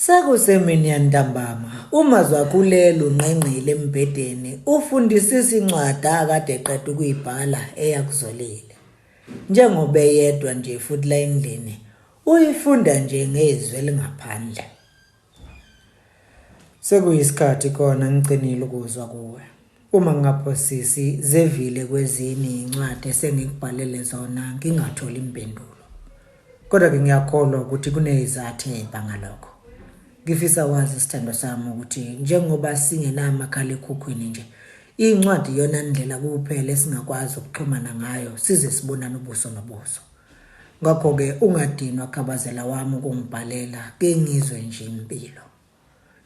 Sekusemini yantambama umazwa kulelo ngqengqile embedeni ufundisisa incwadi akade eqeda ukuyibhala eyakuzolile njengoba yedwa nje futhi la endlini uyifunda nje ngezwi elingaphandle. Sekuyisikhathi kona ngicinile ukuzwa kuwe uma ngingaphosisi zevile kwezinye incwadi esengikubhalele zona ngingatholi impendulo, kodwa ke ngiyakholwa ukuthi kunezizathu ezibanga lokho. Ngifisa wazi isithando sami ukuthi njengoba singenamakhala ekhukhwini nje, incwadi iyona ndlela kuphela esingakwazi ukuxhumana ngayo size sibonane ubuso nobuso. Ngakho-ke ungadinwa khabazela wami ukungibhalela ke ngizwe nje impilo.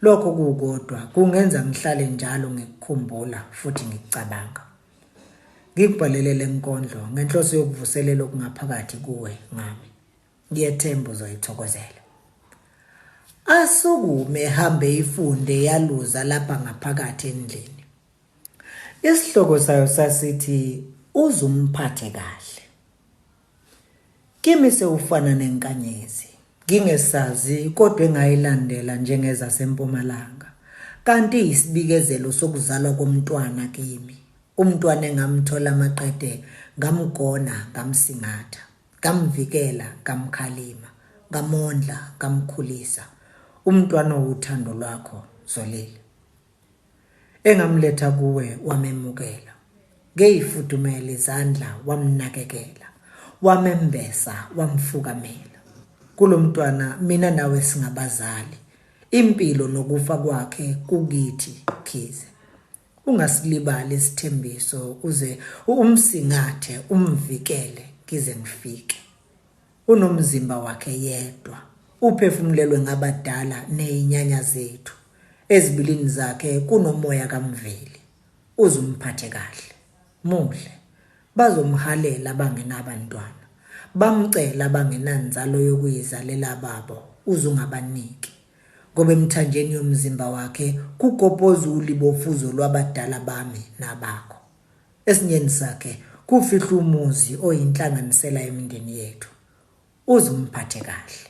Lokho kukodwa kungenza ngihlale njalo ngikukhumbula futhi ngikucabanga. Ngikubhalele le nkondlo ngenhloso yokuvuselela okungaphakathi kuwe ngami. Ngiyethemba uzoyithokozela. Asukume ehambe ifunde yaluza lapha ngaphakathi endlini. Isihloko sayo sasithi uzumphathe kahle. Kimi sewufana nenkanyezi, ngingesazi kodwa engayilandela njengeza sempumalanga. Kanti isibikezelo sokuzalwa komntwana kimi. Umntwana engamthola amaqede, ngamgona, ngamsingatha, ngamvikela, ngamkhalima, ngamondla, ngamkhulisa. Umntwana uthando lwakho Zolile. Engamletha kuwe wamemukela. Ngeyifudumela izandla wamnakekela. Wamembesa wamfukamela. Kulo mntwana mina nawe singabazali. Impilo nokufa kwakhe kukithi khize. Ungasilibali isithembiso uze umsingathe umvikele kize ngifike. Unomzimba wakhe yedwa. Uphefumulelwe ngabadala nezinyanya zethu. Ezibilini zakhe kunomoya kaMveli. Uzumphathe kahle. Muhle. Bazomhalela bangenabantwana. Bamcela bangenanzalo yokuyizalela babo. Uzungabaniki. Ngoba emthanjeni yomzimba wakhe kugopoza ulibofuzo lwabadala bami nabakho. Esinyeni sakhe kufihla umuzi oyinhlanganisela yemindeni yethu. Uzumphathe kahle.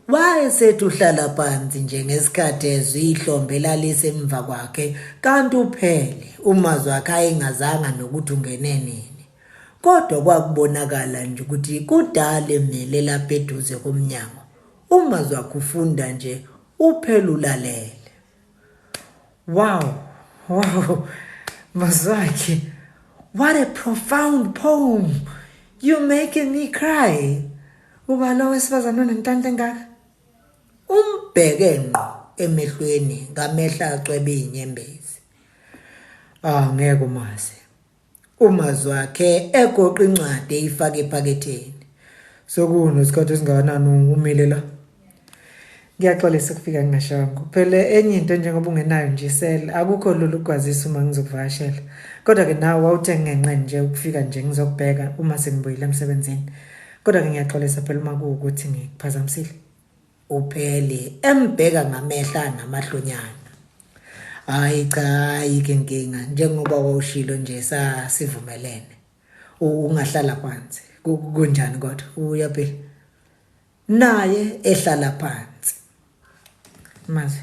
Wayesethu uhlala phansi njengesikhathi ezwe ihlombe lalisemva kwakhe kanti uphele umazwi wakhe ayengazanga nokuthi ungene nini. Kodwa kwakubonakala nje ukuthi kudala emele lapha eduze komnyango. Umazwi wakhe ufunda nje uphele ulalele. Wow, Mazwakhe, what a profound poem. You're making me cry. Uba lo wesifazane onentanta engaka. Umbheke ngqo emehlweni ngamehla acwebe inyembezi. Ngeke umazi. Umazwi wakhe egoqa incwadi eyifaka ephaketheni. Sokuno isikhathi esingakanani umile la. Ngiyaxolisa ukufika ngingashongo. Phela enye into njengoba ungenayo nje isela akukho lulu ukwazisa uma ngizokuvakashela. Kodwa ke nawe wawuthe ngenqe nje ukufika nje ngizokubheka uma sengibuyile emsebenzini. Kodwa ke ngiyaxolisa phela uma kuwukuthi ngikuphazamisile. Uphele embheka ngamehla namahlonyana. Hayi cha ayike inkinga njengoba wawushilo nje sasivumelene. Ungahlala phansi. Kunjani kodwa? Uyaphi? Naye ehlala phansi. Mazi.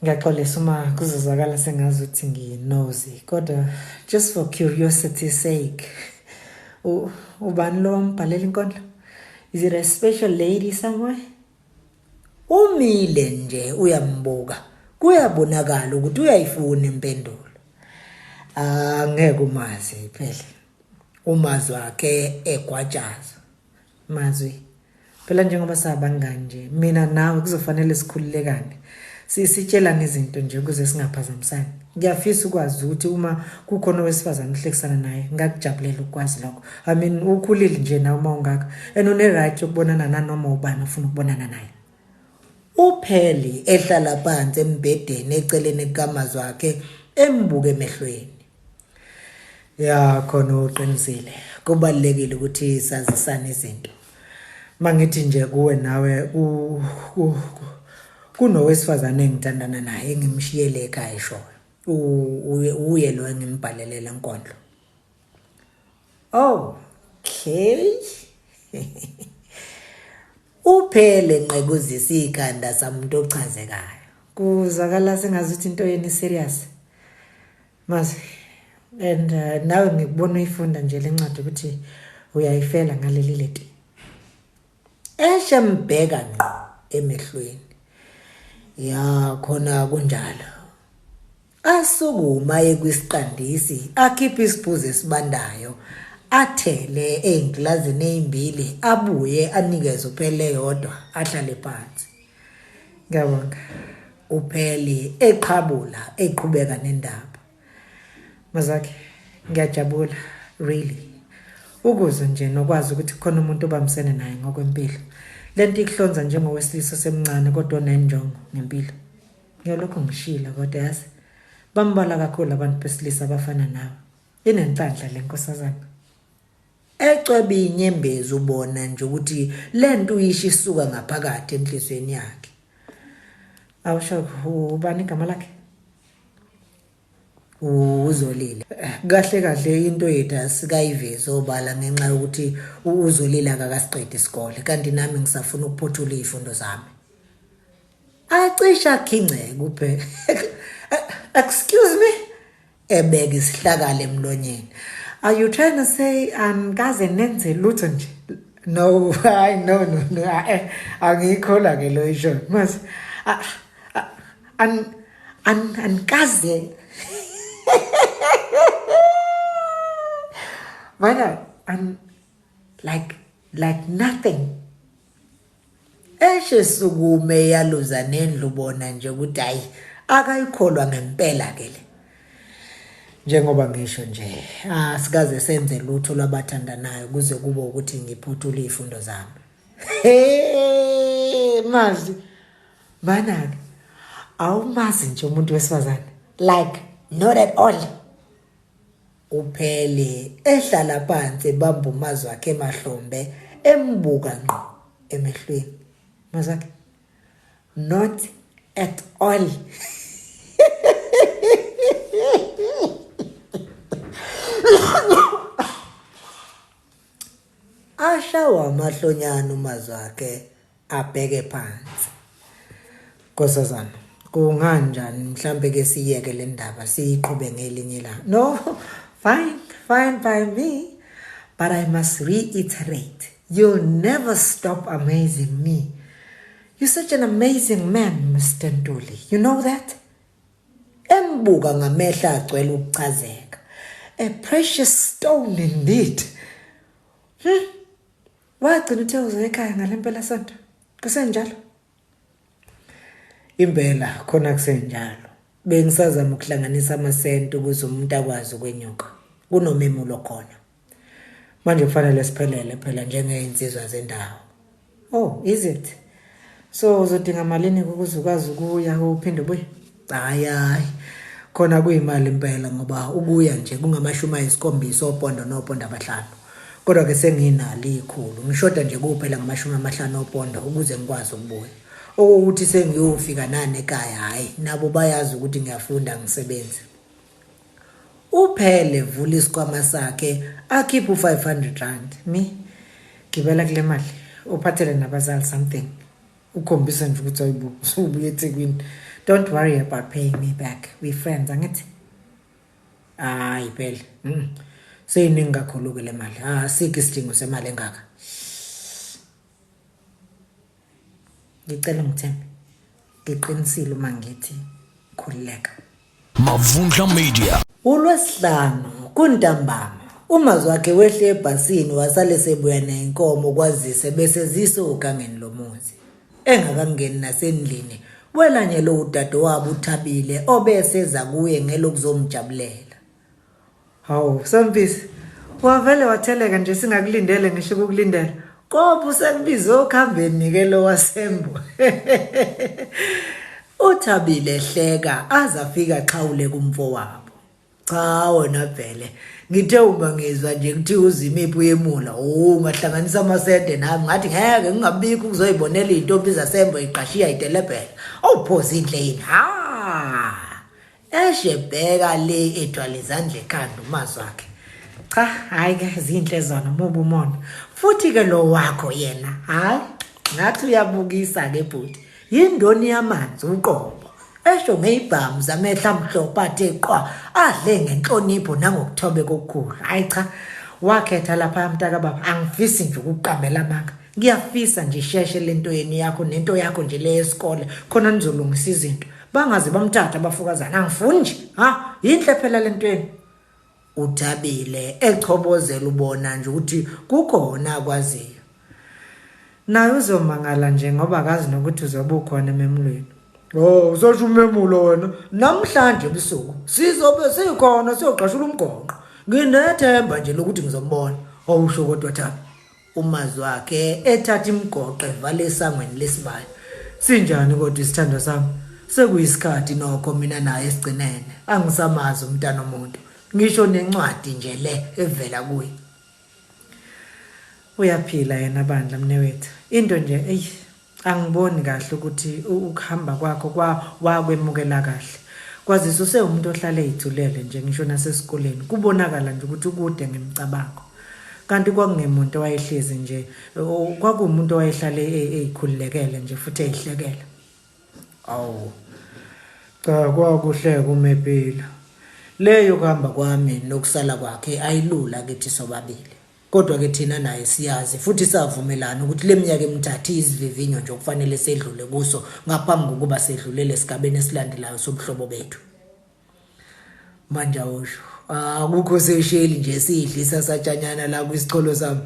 Ngiyaxolisa uma kuzozakala sengazi ukuthi nginozi kodwa just for curiosity's sake. Ubani lo mbhalela inkondlo? Is it a special lady somewhere? Umile nje uyambuka. Kuyabonakala ukuthi uyayifuna impendulo. Ngeke umazi phela. Umazwi wakhe egwajaza. Mazwi. Phela njengoba sabangani nje mina nawe kuzofanele sikhululekane. Sitshelana izinto nje ukuze singaphazamisani. Ngiyafisa ukwazi ukuthi uma kukhona owesifazane uhlekisana naye ngakujabulela ukwazi lokho. I mean ukhulile nje nawe uma ungaka une right yokubonana nanoma ubani ufuna ukubonana naye. Upheli ehlala phansi embedeni eceleni kamazwi wakhe embuke emehlweni. Ya khona uqinisile. Kubalekile ukuthi sazisane izinto. Mangithi nje kuwe nawe kunowesifazane engithandana naye engimshiyele ekhaya eshoyo. Uye lo engimbhalelela inkondlo. Okay. Uphele nqekuzisa ikhanda samuntu ochazekayo. Kuzakala sengazuthi into yeni serious. Mas and nawe ngikubona uyifunda nje lencwadi ukuthi uyayifela ngaleli leti. Eshembheka ngqo emehlweni. Ya khona kunjalo. Asukuma ekwisqandisi akhipha isiphuzo esibandayo. Athele ey'ngilazini ey'mbili abuye anikeze uphele yodwa ahlale phansi. Ngiyabonga. Uphele eqhabula eqhubeka nendaba. Mazakhe ngiyajabula really. Ukuzwe nje nokwazi ukuthi khona umuntu obamsene naye ngokwempilo. Lento ikuhlonza njengowesilisa semncane kodwa onenjongo ngempilo. Ngiyolokho ngishila kodwa yazi bambala kakhulu abantu besilisa abafana nawe. Inenhlanhla lenkosazana. Ecwebe inyembezi ubona nje ukuthi lento uyisho isuka ngaphakathi enhlizweni yakhe. Awusho ubani igama lakhe? Uzolile. Kahle into yethu asikayivezi obala ngenxa yokuthi uzolile akasiqedi isikole kanti nami ngisafuna ukuphothula izifundo zami. Acisha khingceke kuphela. Excuse me? Ebeka isihlakala emlonyeni. Are you trying to say kaze nenze lutho nje? No, no. Angikhola ke lo isho. Mas kaze Mana like nothing. Sukume yaluza nendlu bona nje ukuthi hayi akayikholwa ngempela ke le. Njengoba ngisho nje sikaze senze lutho lwabathandanayo kuze kube ukuthi ngiphuthule izifundo zami. Mazi bana awumazi nje umuntu wesifazane like not at all. Uphele ehlala phansi ebamba umazwi wakhe emahlombe embuka ngqo emehlweni. Mazakhe not at all. Ashawa amahlonyana umazwi wakhe abheke phansi. Nkosazana kunganjani mhlambe ke siyeke le ndaba siyiqhube ngelinye la. No, fine by me, but I must reiterate, you'll never stop amazing me. You're such an amazing man, Mr. Ntuli. You know that? Embuka ngamehla agcwele ukuchazeka. A precious stone indeed. Wagcina uthe uze ekhaya ngalempela sonto. Kusenjalo? Impela khona kusenjalo. Bengisazama ukuhlanganisa amasenti ukuze umuntu akwazi ukwenyuka. Kunomemulo khona. Manje kufanele siphelele phela njengeinsizwa zendawo. Oh, is it? So uzodinga malini ukuze ukwazi ukuya uphinde ubuye? Hayi. Khona kuyimali impela ngoba ukuya nje kungamashumi opondo nopondo abahlanu. Kodwa ke senginali ikhulu. Ngishoda nje kuphela ngama50 opondo ukuze ngikwazi ukubuya. Ukuthi sengiyofika nane ekhaya hayi nabo bayazi ukuthi ngiyafunda ngisebenze. Uphele vula isikwama sakhe akhipha u500 mi gibela kule mali uphathele nabazali something ukhombisa nje ukuthi ayibuka usubuye eThekwini. Don't worry about paying me back, we friends angithi. Hayi phela seyiningi kakhulu ke le mali. Sikho isidingo semali engaka. Ngicela ngithembe. Ngiqinisile uma ngithi khulileka. Mavundla Media. uLwesihlanu kuntambama umazwi wakhe wehle ebhasini wasale sebuya nenkomo kwazise bese zisoka ngeni lomuzi. Engakangeni nasendlini welanyelo udade wabo uThabile obeseza kuye ngelokuzomjabulela. Hawu Sambisi wavele watheleka nje singakulindele ngisho ukukulindela. Kopha usekubiza okhambeni ke lo wasembo. uThabile ehleka azafika xhawule kumfo wabo. Cha wena vele ngithe uma ngizwa nje kuthi uzimiphi yemula ungahlanganisa amasende nami ngathi ngeke ngingabikho ukuzoyibonela izintombi zasembo iqashiya idelebhela awuphoza indleni eshebheka le ethwala izandla ekhanda umazwi wakhe. Cha hayi ke zinhle zona mubu umona futhi ke lo wakho yena hayi ngathi uyabukisa ke bhuti yindoni yamanzi uqobo esho ngeyibhamu zamehla amhlophe athe qwa adle ngenhlonipho nangokuthobe kokukhulu hayi cha wakhetha lapha mntaka baba angifisi nje ukuqambela amanga ngiyafisa nje isheshe lento yeni yakho nento yakho nje le yesikole khona nizolungisa izinto bangaze bamthatha abafukazana angifuni nje yinhle phela lento yeni uthabile echobozela ubona nje ukuthi kukhona akwaziyo naye uzomangala nje ngoba akazi nokuthi uzobe ukhona ememulweni usasho umemulo wena namhlanje ebusuku sizobe sikhona siyoqashula umgonqo nginethemba nje lokuthi ngizombona awusho kodwa Thabi umazi wakhe ethatha imgoqo evale esangweni lesibali sinjani kodwa isithando sami sekuyisikhathi nokho mina naye esigcinene angisamazi umntana omuntu ngisho nencwadi nje le evela kuye uyaphila yena bandla mnewethu into nje angiboni kahle ukuthi ukuhamba kwakho wakwemukela kahle kwazisa usewumuntu ohlale ezithulele nje ngisho nasesikoleni kubonakala nje ukuthi ukude ngemicabango kanti kwakungemuntu owayehlezi nje kwakuumuntu owayehlale ezikhululekele nje futhi ezihlekela cha kwakuhleka umepila leyo kuhamba kwami nokusala kwakhe ayilula kithi sobabili kodwa ke thina naye siyazi futhi savumelana ukuthi leminyaka emithathu izivivinyo nje okufanele sedlule kuso ngaphambi kokuba sedlulele esigabeni esilandelayo sobuhlobo bethu manje awusho akukho sesheli nje sidlisa satshanyana la kwisicholo sami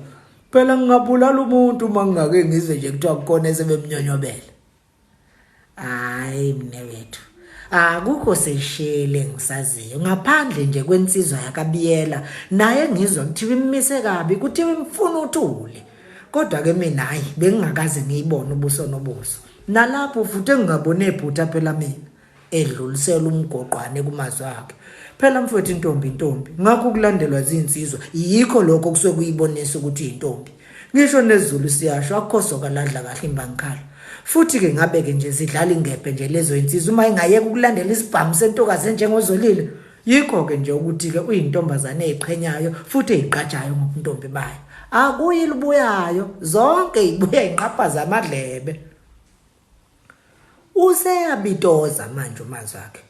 phela ngingabulala umuntu mangake ngizwe nje kuthiwa kukhona esebemnyonyobela hayi mnewethu akukho seshele ngisaziyo ngaphandle nje kwensizwa yakabiyela naye ngizwa kuthiwa imise kabi kuthiwa imfuna uthule kodwa ke mina hayi bengingakaze ngiyibone ubuso nobuso nalapho futhi engingabone ephutha phela mina edlulisela umgoqwane kumazi wakhe phela mfowethu intombi ngakho kulandelwa zinsizwa yikho lokho kusuke kuyibonisa ukuthi intombi ngisho nezulu siyasho akukhosoka ladla kahle imbangikhala futhi ke ngabe ke nje sidlala ingephe nje lezo insizwa uma ingayeka ukulandela isibhamu sentokazi njengozolile yikho ke nje ukuthi ke uyintombazane eziqhenyayo futhi eziqatshayo ngobuntombi bayo akuyi libuyayo zonke ibuya inqaphaza amadlebe useyabitoza manje umazi wakhe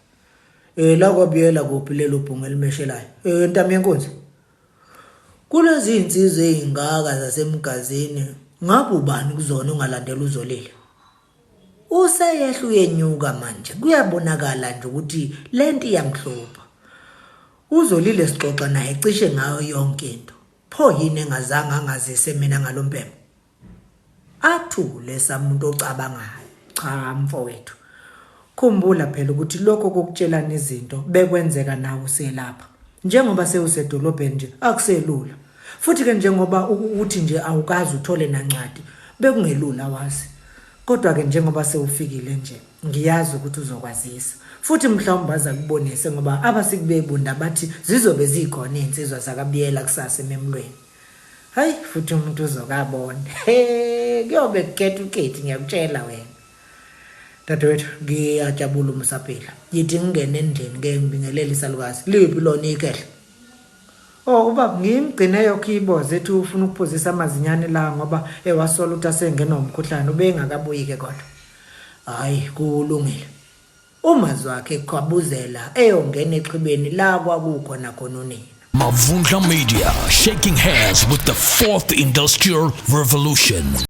la kwabiyela kuphi lelo bhunga elimeshelayo ntami yenkunzi kulezi insizwe ezingaka zasemgazini ngabe ubani kuzona ungalandela uzolile useyehla uyenyuka manje kuyabonakala nje ukuthi lento iyamhlupha uzolile sixoxa naye cishe ngayo yonke into pho yini engazange angazise mina ngalompembe athule samuntu ocabangayo cha mfowethu khumbula phela ukuthi lokho kokutshelana izinto bekwenzeka nawe uselapha njengoba sewusedolobheni nje akuselula futhi ke njengoba uthi nje awukazi uthole nancwadi bekungelula wazi kodwa ke njengoba sewufikile nje ngiyazi ukuthi uzokwazisa futhi mhlawumbe baza kubonise ngoba abasikubebunda bathi zizobe zikhona insizwa zakabiyela kusasa ememlweni hayi futhi umuntu uzokabona kuyobe kukhetha ukhethi ngiyakutshela wena dadewethu ngiyajabula umsaphila yithi ngingene endlini ke ngibingelela isalukazi liphi lona ikhehle ubaba ngimgcine yokho iboze ethi ufuna ukuphuzisa amazinyane la ngoba ewasola ukuthi asengena umkhuhlane ubengakabuyi ke kodwa hayi kulungile umazi wakhe kwabuzela eyongena exhibeni la kwakukhona khona unina Mavundla Media, shaking hands with the fourth industrial revolution.